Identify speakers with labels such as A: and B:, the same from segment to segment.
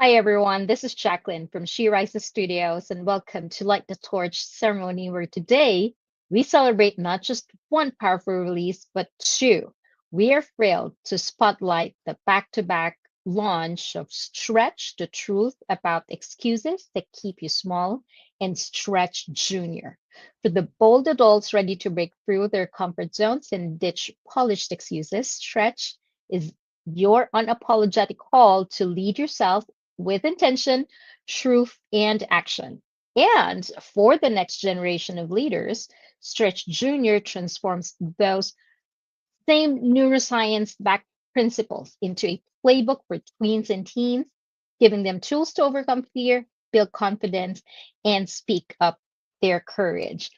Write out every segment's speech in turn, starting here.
A: Hi everyone, this is Jacqueline from She Rises Studios, and welcome to Light the Torch ceremony where today we celebrate not just one powerful release, but two. We are thrilled to spotlight the back-to-back launch of Stretch the Truth About Excuses That Keep You Small and Stretch Junior. For the bold adults ready to break through their comfort zones and ditch polished excuses, Stretch is your unapologetic call to lead yourself with intention, truth, and action. And for the next generation of leaders, Stretch Junior transforms those same neuroscience backed principles into a playbook for tweens and teens, giving them tools to overcome fear, build confidence, and speak up their courage.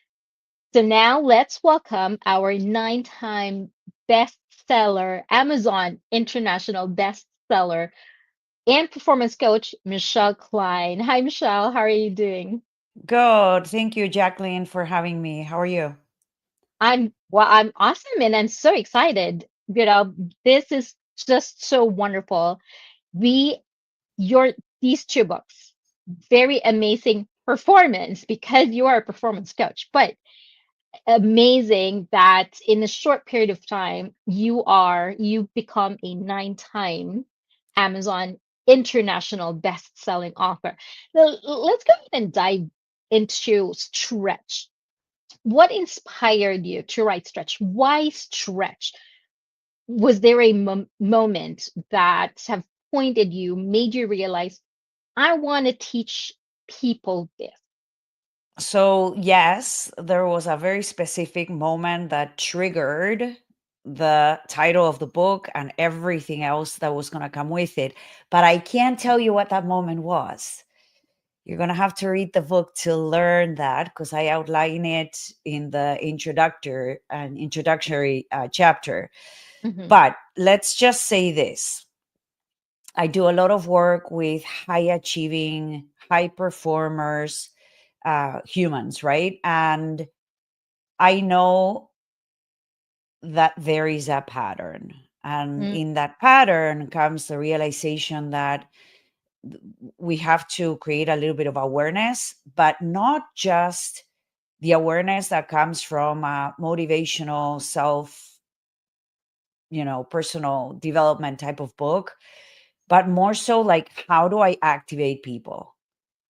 A: So now let's welcome our 9-time bestseller, Amazon International bestseller, and performance coach, Michelle Kline. Hi, Michelle. How are you doing?
B: Good. Thank you, Jacqueline, for having me. How are you?
A: I'm awesome and I'm so excited. This is just so wonderful. We your these two books, very amazing performance because you are a performance coach, but amazing that in a short period of time you become a 9-time Amazon international best-selling author. Now, let's go ahead and dive into Stretch. What inspired you to write Stretch? Why Stretch? Was there a moment that have pointed you, made you realize, I want to teach people this?
B: So, yes, there was a very specific moment that triggered the title of the book and everything else that was going to come with it. But I can't tell you what that moment was. You're going to have to read the book to learn that because I outline it in the introductory chapter.
A: Mhm.
B: But let's just say this. I do a lot of work with high achieving, high performers, humans, right? And I know that there is a pattern. And
A: Mm,
B: in that pattern comes the realization that we have to create a little bit of awareness, but not just the awareness that comes from a motivational self, personal development type of book, but more so like, how do I activate people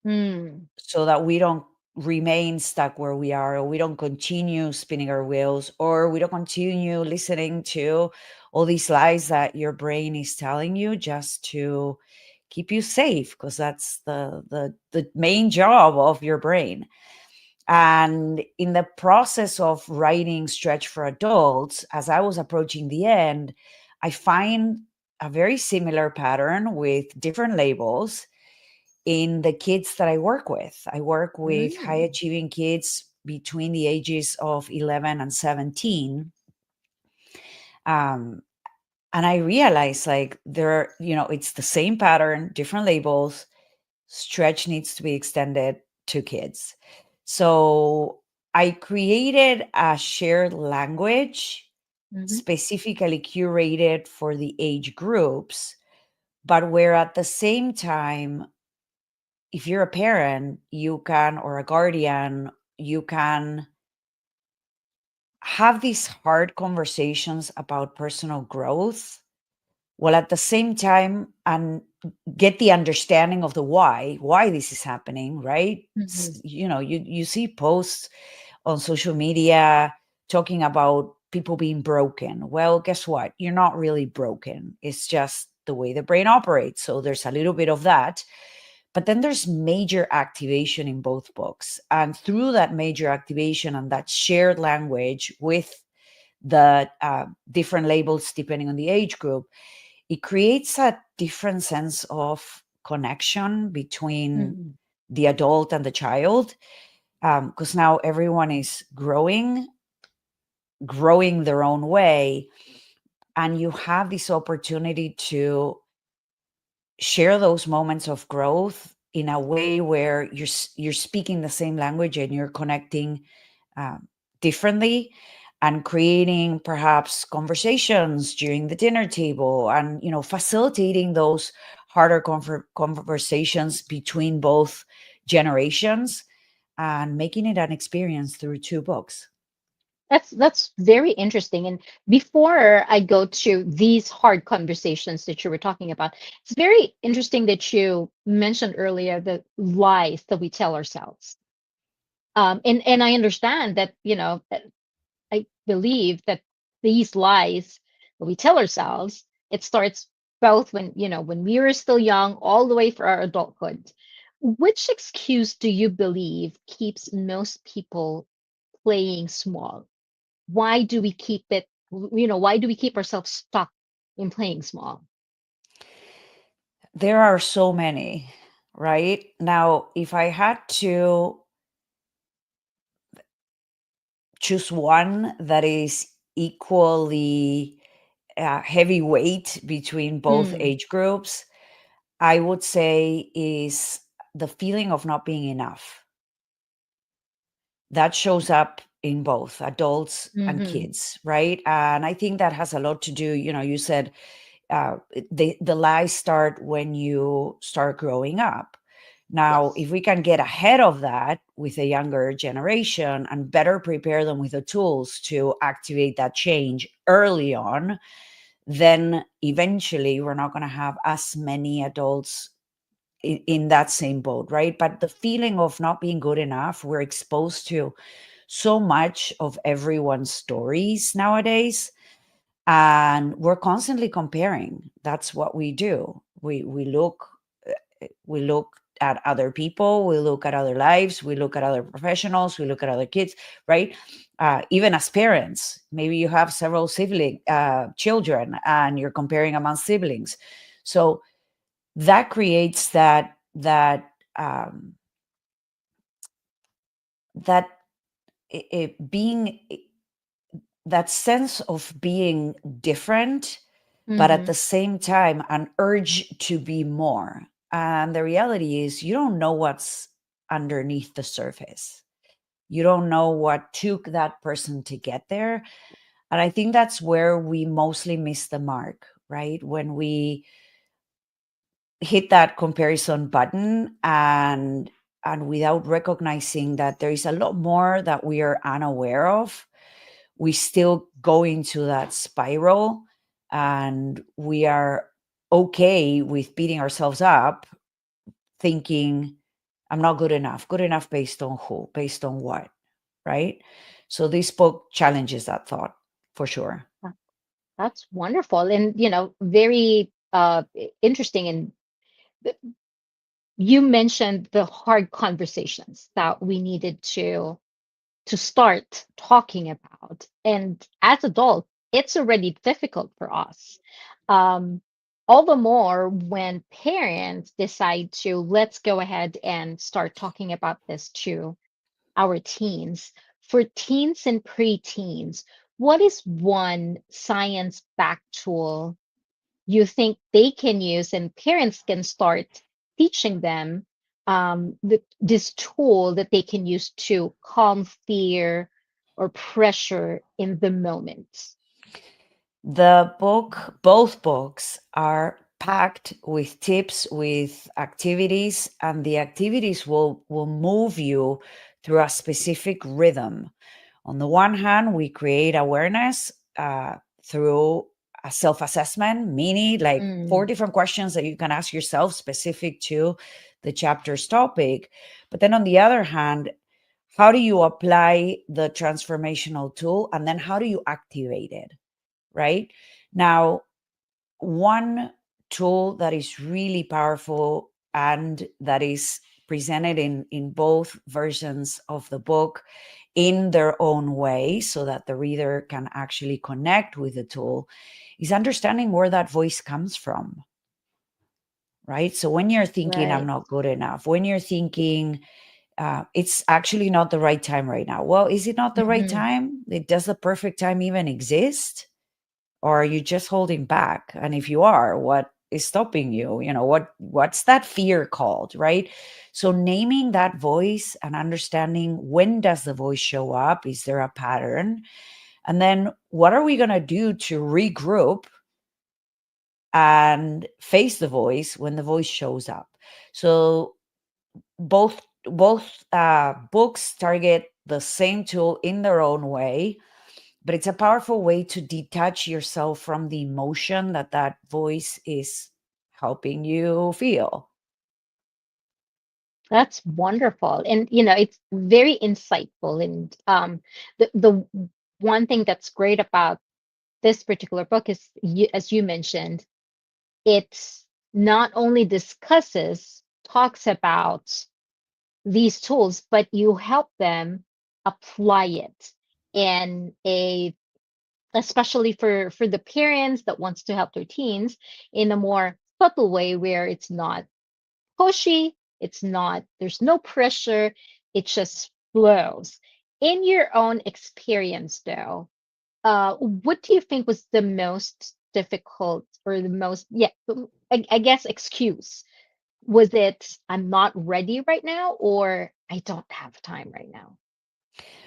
A: mm,
B: so that we don't remain stuck where we are, or we don't continue spinning our wheels, or we don't continue listening to all these lies that your brain is telling you just to keep you safe, because that's the main job of your brain. And in the process of writing Stretch for Adults, as I was approaching the end, I find a very similar pattern with different labels in the kids that I work with. I work with high
A: mm,
B: achieving kids between the ages of 11 and 17. Um, and I realize like it's the same pattern, different labels. Stretch needs to be extended to kids. So I created a shared language
A: mhm.
B: specifically curated for the age groups, but where at the same time, if you're a parent, you can, or a guardian, you can have these hard conversations about personal growth while at the same time and get the understanding of the why this is happening, right?
A: Mhm.
B: You see posts on social media talking about people being broken. Well, guess what? You're not really broken. It's just the way the brain operates. So there's a little bit of that. But then there's major activation in both books. And through that major activation and that shared language with the different labels depending on the age group, it creates a different sense of connection between
A: Mhm.
B: the adult and the child, because now everyone is growing their own way, and you have this opportunity to share those moments of growth in a way where you're speaking the same language and you're connecting um, differently, and creating perhaps conversations during the dinner table, and facilitating those harder conversations between both generations and making it an experience through two books.
A: That's very interesting. And before I go to these hard conversations that you were talking about, it's very interesting that you mentioned earlier the lies that we tell ourselves. And I understand that, I believe that these lies that we tell ourselves, it starts both when we were still young, all the way for our adulthood. Which excuse do you believe keeps most people playing small? Why do we keep it, why do we keep ourselves stuck in playing small?
B: There are so many, right? Now, if I had to choose one that is equally heavyweight between both
A: Mm,
B: age groups, I would say is the feeling of not being enough. That shows up in both adults and
A: mm-hmm.
B: kids, right? And I think that has a lot to do, you said the lies start when you start growing up. Now,
A: Yes.
B: if we can get ahead of that with a younger generation and better prepare them with the tools to activate that change early on, then eventually we're not going to have as many adults in that same boat, right? But the feeling of not being good enough, we're exposed to so much of everyone's stories nowadays, and we're constantly comparing. That's what we do. We look at other people, we look at other lives, we look at other professionals, we look at other kids, right? Even as parents, maybe you have several sibling children and you're comparing among siblings. So that creates that being that sense of being different, but at
A: Mm-hmm.
B: the same time an urge to be more. And the reality is you don't know what's underneath the surface. You don't know what took that person to get there. And I think that's where we mostly miss the mark, right? When we hit that comparison button and without recognizing that there is a lot more that we are unaware of, we still go into that spiral, and we are okay with beating ourselves up, thinking I'm not good enough. Good enough based on who? Based on what? Right? So this book challenges that thought for sure.
A: That's wonderful, and very interesting. And you mentioned the hard conversations that we needed to start talking about. And as adults, it's already difficult for us. Um, all the more when parents decide to let's go ahead and start talking about this to our teens. For teens and preteens, what is one science-backed tool you think they can use and parents can start teaching them, this tool that they can use to calm fear or pressure in the moment?
B: Both books are packed with tips, with activities, and the activities will move you through a specific rhythm. On the one hand, we create awareness through a self assessment, meaning like four
A: Mm,
B: different questions that you can ask yourself specific to the chapter's topic. But then on the other hand, how do you apply the transformational tool, and then how do you activate it? Right now, one tool that is really powerful and that is presented in both versions of the book in their own way so that the reader can actually connect with the tool is understanding where that voice comes from, right? So when you're thinking I'm
A: right.
B: not good enough, when you're thinking it's actually not the right time right now, well, is it not the right
A: Hmm.
B: time? Does the perfect time even exist? Or are you just holding back? And if you are, what is stopping you? What's that fear called, right? So naming that voice and understanding, when does the voice show up? Is there a pattern? And then what are we going to do to regroup and face the voice when the voice shows up. So both books target the same tool in their own way, but it's a powerful way to detach yourself from the emotion that that voice is helping you feel.
A: That's wonderful. And it's very insightful. And the one thing that's great about this particular book is, as you mentioned, it's not only talks about these tools, but you help them apply it in a especially for the parents that wants to help their teens in a more subtle way where it's not pushy, it's not, there's no pressure, it just flows. In your own experience, though, what do you think was the most difficult or the most, yeah, I guess excuse? Was it I'm not ready right now or I don't have time right now?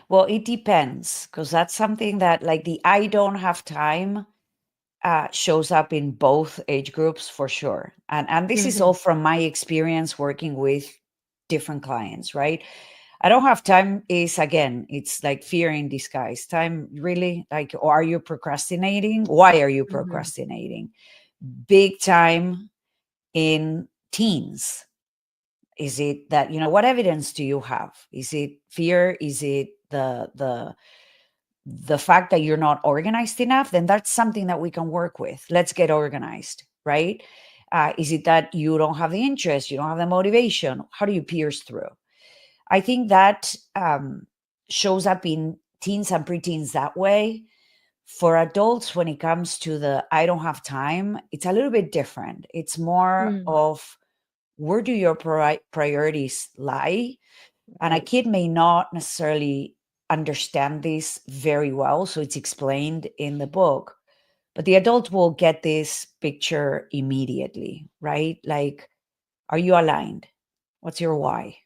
B: Well, it depends, because that's something that, like, the I don't have time shows up in both age groups for sure. And this is
A: Mm-hmm.
B: all from my experience working with different clients, right? I don't have time is, again, it's like fear in disguise. Time, really? Like, or are you procrastinating? Why are you
A: Mm-hmm.
B: procrastinating? Big time in teens. Is it that, what evidence do you have? Is it fear? Is it the fact that you're not organized enough? Then that's something that we can work with. Let's get organized, right? Is it that you don't have the interest, you don't have the motivation? How do you pierce through? I think that shows up in teens and preteens that way. For adults, when it comes to the I don't have time, it's a little bit different. It's more
A: Mm,
B: of, where do your priorities lie? And a
A: right.
B: kid may not necessarily understand this very well, so it's explained in the book. But the adult will get this picture immediately, right? Like, are you aligned? What's your why?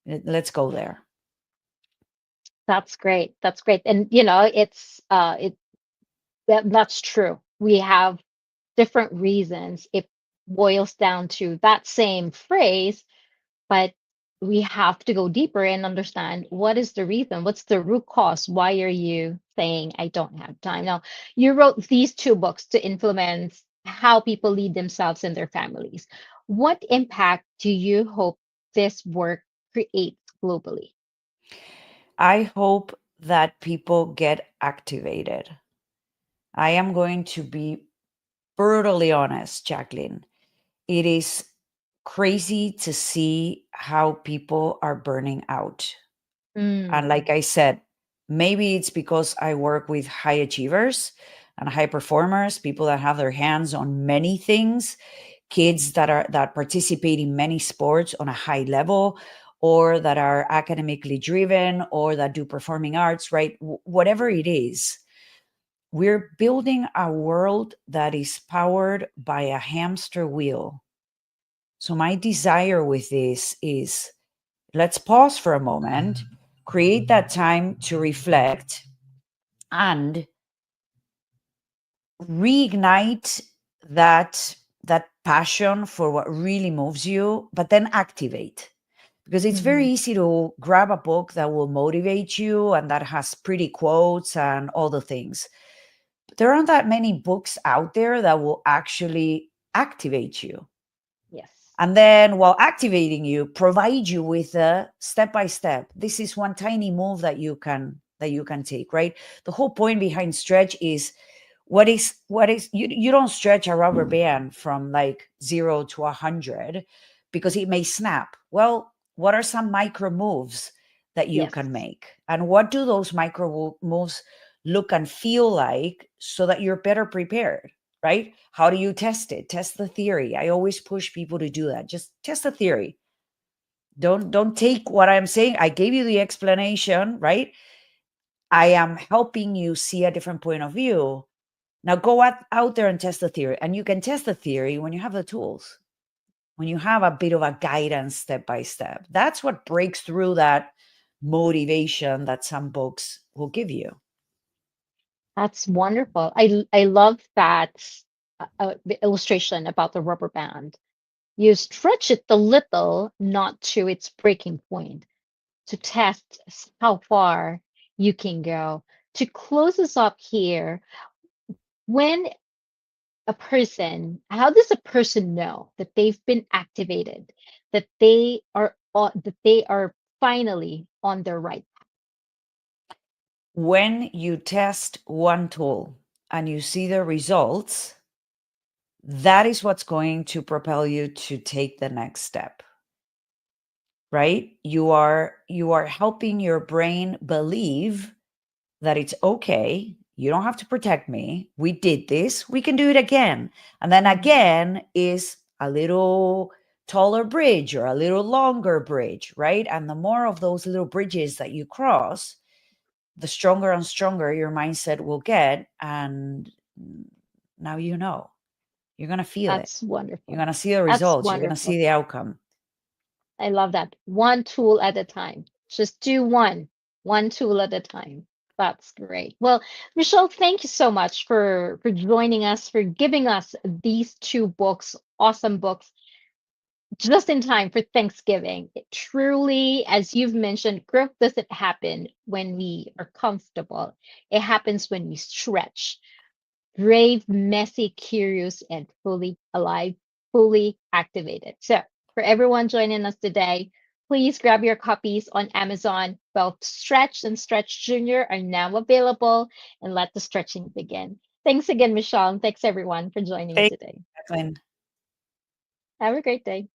B: Let's go there.
A: That's great. That's great. And it's that's true. We have different reasons. It boils down to that same phrase, but we have to go deeper and understand what is the reason, what's the root cause, why are you saying I don't have time? Now, you wrote these two books to influence how people lead themselves and their families. What impact do you hope this work creates globally?
B: I hope that people get activated. I am going to be brutally honest, Jacqueline. It is crazy to see how people are burning out. And
A: Mm,
B: like I said, maybe it's because I work with high achievers and high performers, people that have their hands on many things, kids that participate in many sports on a high level, or that are academically driven, or that do performing arts, right? Whatever it is, we're building a world that is powered by a hamster wheel. So my desire with this is, let's pause for a moment, create that time to reflect, and reignite that passion for what really moves you, but then activate. Because it's very
A: mhm.
B: easy to grab a book that will motivate you and that has pretty quotes and all the things. But there aren't that many books out there that will actually activate you.
A: Yes.
B: And then, while activating you, provide you with a step by step. This is one tiny move that you can take, right? The whole point behind stretch is, what is you don't stretch a rubber band from like 0 to 100 because it may snap. Well, what are some micro moves that you
A: Yes.
B: can make, and what do those micro moves look and feel like, so that you're better prepared, right? How do you test it? Test the theory. I always push people to do that. Just test the theory. Don't take what I'm saying. I gave you the explanation, right? I am helping you see a different point of view. Now go out there and test the theory. And you can test the theory when you have the tools, when you have a bit of a guidance step by step. That's what breaks through that motivation that some books will give you.
A: That's wonderful. I love that the illustration about the rubber band. You stretch it a little, not to its breaking point, to test how far you can go. To close us up here, when how does a person know that they've been activated, that they are finally on their right?
B: When you test one tool and you see the results, that is what's going to propel you to take the next step. Right? You are helping your brain believe that it's okay. You don't have to protect me. We did this. We can do it again. And then
A: Mhm.
B: again is a little taller bridge or a little longer bridge, right? And the more of those little bridges that you cross, the stronger and stronger your mindset will get. And now you know. You're going to feel it.
A: That's
B: You're
A: wonderful.
B: going to see the
A: That's
B: results. You're going to
A: wonderful.
B: see the outcome.
A: I love that. One tool at a time. Just do one tool at a time. That's great. Well, Michelle, thank you so much for joining us, for giving us these two books, awesome books, just in time for Thanksgiving. It truly, as you've mentioned, growth doesn't happen when we are comfortable. It happens when we stretch. Brave, messy, curious, and fully alive, fully activated. So, for everyone joining us today, please grab your copies on Amazon. Both Stretch and Stretch Junior are now available, and let the stretching begin. Thanks again, Michelle, and thanks everyone for joining me
B: Thank
A: today.
B: you, Jacqueline.
A: Have a great day.